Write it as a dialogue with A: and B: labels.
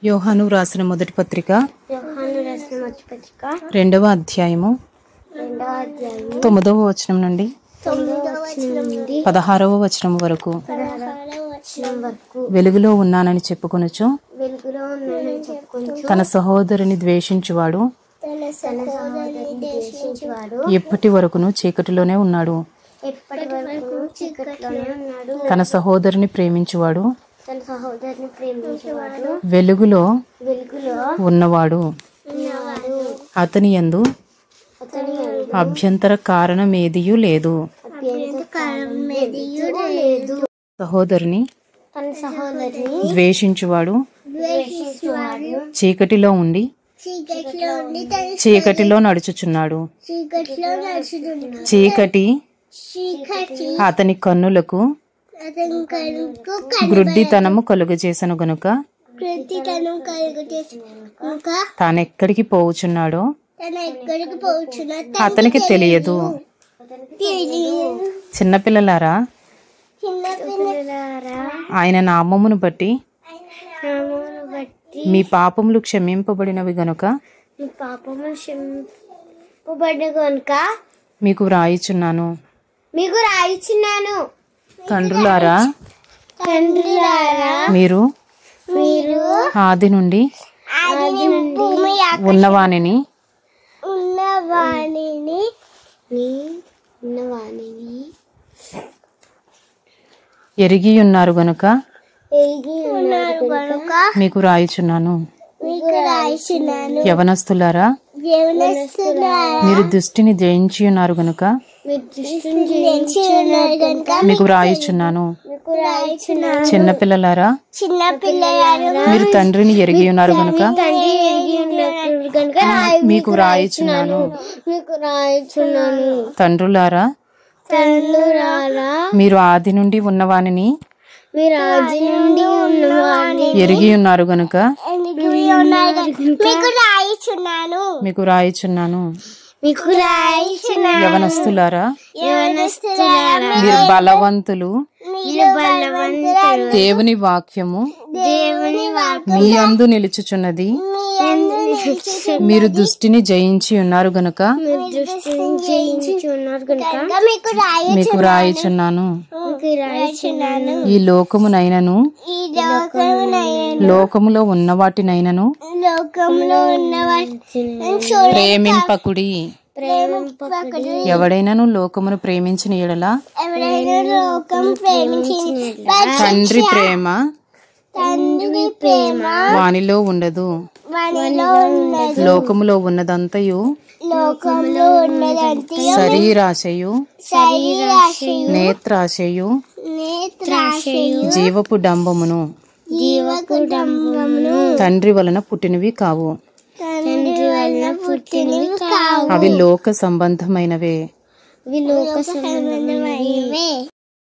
A: యోహాను రాసిన మొదటి పత్రిక 2వ అధ్యాయము 9వ వచనం నుండి 16వ వచనం వరకు. వెలుగులో ఉన్నానని చెప్పుకొనుచు తన సహోదరుని ద్వేషించువాడు ఎప్పటి వరకును చీకటిలోనే ఉన్నాడు. తన సహోదరుని ప్రేమించువాడు వెలుగులో ఉన్నవాడు. అతని యందు అభ్యంతర కారణమేదియూ లేదు. సహోదరుని ద్వేషించువాడు చీకటిలో ఉండి చీకటిలో నడుచుచున్నాడు. చీకటి అతని కన్నులకు గ్రుడ్డితనము కలుగజేసను గనుక తానెక్కడికి పోవుచున్నాడో అతనికి తెలియదు. చిన్నపిల్లలారా, ఆయన నామమును బట్టి మీ పాపములు క్షమింపబడినవి గనుక మీకు వ్రాయిచున్నాను. తండ్రులారా, మీరు ఆది నుండి ఉన్నవానిని ఎరిగి ఉన్నారు గనుక మీకు రాయిచున్నాను. యవనస్తులారా, మీరు దుష్టిని జయించి ఉన్నారు గనుక మీకు వ్రాయిచున్నాను. చిన్నపిల్లలారా, మీరు తండ్రిని ఎరిగి ఉన్నారు గనుక మీకు వ్రాయిచున్నాను. తండ్రులారా, మీరు ఆది నుండి ఉన్నవానిని ఎరిగి ఉన్నారు గనుక మీకు వ్రాయిచున్నాను. యవనస్తులారా, మీరు బలవంతులు, దేవుని వాక్యము మీ యందు నిలుచుచున్నది, మీరు దుష్టిని జయించి ఉన్నారు గనుక మీకు వ్రాయిచున్నాను. ఈ లోకమునైనను లోకములో ఉన్న వాటినైనను ప్రేమింపకుడి. ఎవడైనాను లోకమును ప్రేమించిన యెడల తండ్రి ప్రేమ వానిలో ఉండదు. లోకములో ఉన్నదంతయు శరీరాశయు, నేత్రాశయు, జీవపు డంబమును తండ్రి వలన పుట్టినవి కావు. అవి లోక సంబంధమైనవే.